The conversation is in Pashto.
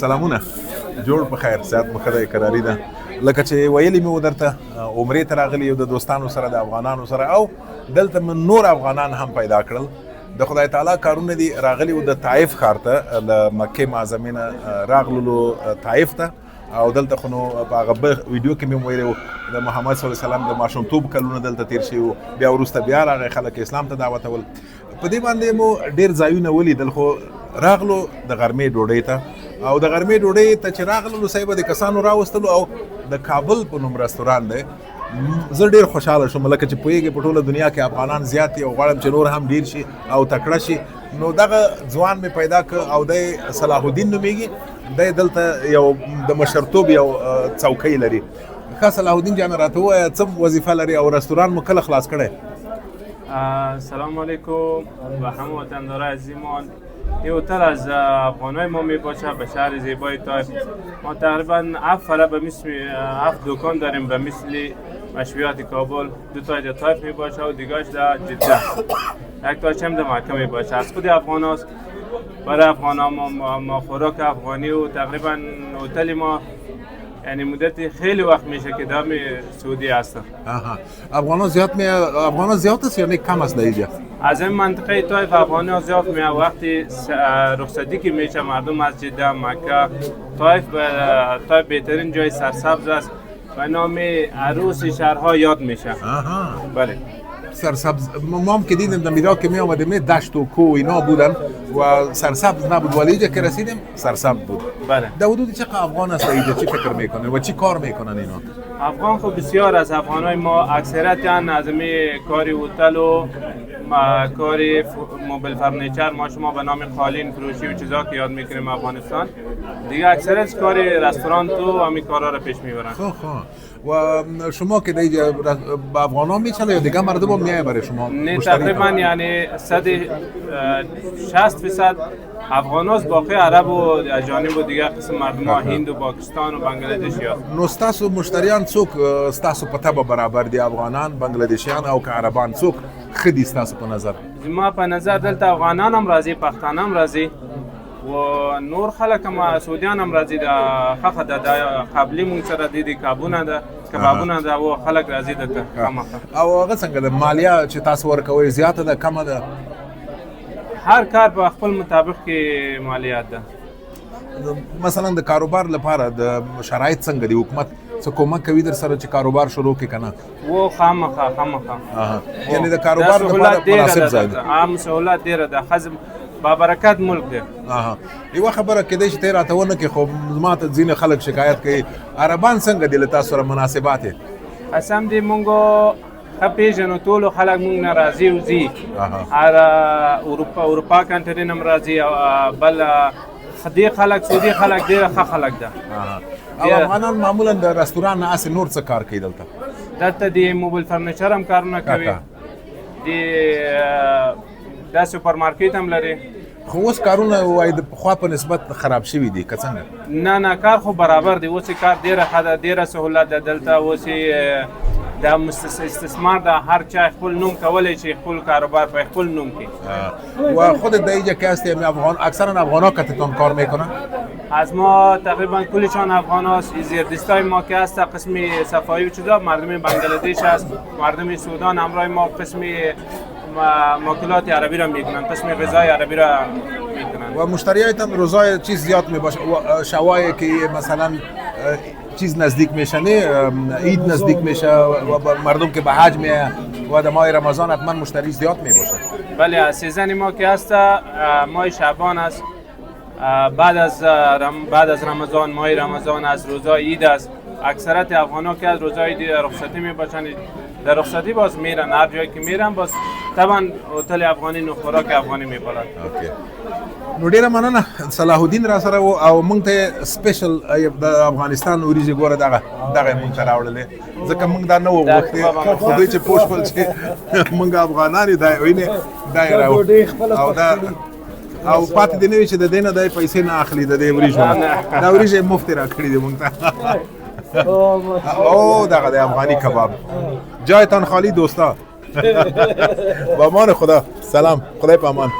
سلامونه جوړ په خیر صحت مو ښه دی کراري ده لکه چې ویلي مې و درته عمرې ته راغلي یو د دوستانو سره د افغانانو سره او دلته من نور افغانان هم پیدا کړل د خدای تعالی کارونه دي راغلي و د طائف ښار ته له مکې معظمې نه راغللو طائف ته او دلته خو نو په هغه ویډیو کې مې ویلی و د محمد صلی الله علیه وسلم د ماشومتوب کلونه دلته تیر شوي وو بیا وروسته بیا راغی خلک اسلام ته دعوتول په دې باندې مو ډېر ځایونه ولیدل خو راغلو د غرمې ډوډۍ ته او د غرمې ډوډۍ ته چې راغللو صاحب د کسانو راوستلو او د کابل په نوم رستوران دی زه ډېر خوشحاله شوم لکه چې پوهېږې په ټوله دنیا کې افغانان زیات دي او غواړم چې نور هم ډېر شي او تکړه شي نو دغه ځوان مې پیدا کړ او دی صلاح الدین نومېږي دی دلته یو د مشرتوب یو څوکۍ لري ښه صلاح الدین جان راته ووایه څه وظیفه لري او رستوران مو کله خلاص کړی سلام علیکم و همه وطندارای عزیزمان این هتل از افغانای ما می باشه به شهر زیبای طایف ما تقریبا 7 فره به مثل 7 دکان داریم به مثل مشویات کابل 2 تا در طایف می باشه و دیگهش در جده 1 تاش هم در مکه می باشه از خود افغان هاست برای افغان ها ما خوراک افغانی و تقریبا هتل ما یعنی مدت خیلی وقت میشه که دام سعودی هستم. افغان زیاد است یا نه کم است اینجا؟ از این منطقه طایف افغانی ها زیاد میاد وقتی رخصتی که میشه مردم از جده مکه طایف بهترین جای سرسبز است و نام عروس شهرها یاد میشه. بله. سرسبز ما هم که دیدیم در میرا که می آمدیم دشت و کوه اینا بودن و سرسبز نبود ولی اینجا که رسیدیم سرسبز بود. بله. در حدود چقدر افغان هست اینجا چی فکر میکنن و چی کار میکنن اینا؟ افغان خب بسیار از افغانای ما اکثریت از می کاری هتل و کاری موبایل فرنیچر ما شما به نام قالین فروشی و چیزا که یاد میکنیم افغانستان دیگه اکثریت کاری رستوران تو همین کارا رو پیش میبرن. و شما که دیگه با افغانا میچله یا دیگه مردم هم میایه برای شما؟ نه تقریبا یعنی 60% افغاناست باقی عرب و اجانب و دیگه قسم مردم ها هند و پاکستان و بنگلادشی ها. نو ستاسو مشتریان څوک ستاسو په تبه برابر دي افغانان بنگلادشیان او که عربان څوک ښه دي ستاسو په نظر؟ زما په نظر دلته افغانان هم راځي پښتانه هم راځي و نور خلک هم سعودیان هم راځي د خخه د قبلي مونږ سره د کبابونه ده و خلک راځي دلته او هغه څنګه د مالیه چې تاسو ورکوئ زیاته ده کمه ده؟ هر کار په خپل مطابق کې مالیات ده. مثلا د کاروبار لپاره د شرایط څنګه دي حکومت څه کومک کوي در سره چې کاروبار شروع کړي کنه؟ و خامخا یعنی د کاروبار لپاره مناسب ځای ده. عام سہولت ډیره ده خزم با برکت ملک ده. یوه خبره کېدای شي ته راته ونه کړې خو ما ته ځینې خلک شکایت کوي عربان څنګه دي له تاسو سره مناسبات یې؟ قسم دې مونږ ښه پېژنو ټولو خلک مونږ نه راځي وځي اروپا کنټري نه هم راځي بل دې خلک سعودي خلک ډېره ښه خلک ده. او افغانان معمولا د رستوران نه هسې نور څه کار کوي دلته؟ دلته د موبایل فرنیچر هم کارونه کوي د سوپر مارکیټ هم لري. خو اوس کارونه وایي د پخوا په نسبت خراب شوي دي که څنګه؟ نه کار خو برابر دی اوس کار ډېره ښه ده ډېره سهولت ده دلته اوس د استثمار د هر چا خپل نوم کولی شي خپل کاروبار په خپل نوم کې. و خودت در اینجا که هستی اکثرا افغانا کتتون کار میکنن؟ از ما تقریبا کلشان افغان هست زیردستای ما که هست قسمی صفایی و چیزا مردم بنگلادش هست مردم سودان همراه ما قسمی ماکولات عربی را میکنن قسم غذای عربی را میکنن و مشتریایتان روزای چیز زیاد میباشه شوایی که مثلا چیز نزدیک میشه نه عید نزدیک میشه و مردم که به حج میه و در ماه رمضان حتما مشتری زیاد میباشه. بله سیزن ما که هست ماه شعبان است بعد از رمضان ماه رمضان از روزای عید است اکثرت افغانا که از روزای عید رخصتی میباشن در رخصتی باز میرن هر جایی که میرن باز طبعا هتل افغانی نو خوراک افغانی میپالن. نو ډیره مننه صلاح الدین را سره او مونږ ته سپیشل د افغانستان وریجې ګوره دغه مونږ ته راوړلې ځکه مونږ دا نه و غوښتي خو دوی چې پوه شول چې مونږ افغانان یو دا وینې دا یې راوړ او پاتې دې نه وي چې د دې نه دی پیسې نه اخلي د دې وریجو دا وریجې مفت را کړي دي مونږ ته. او دغه د افغاني کباب جایتان خالی دوستا. با امان خدا سلام خدای په امان.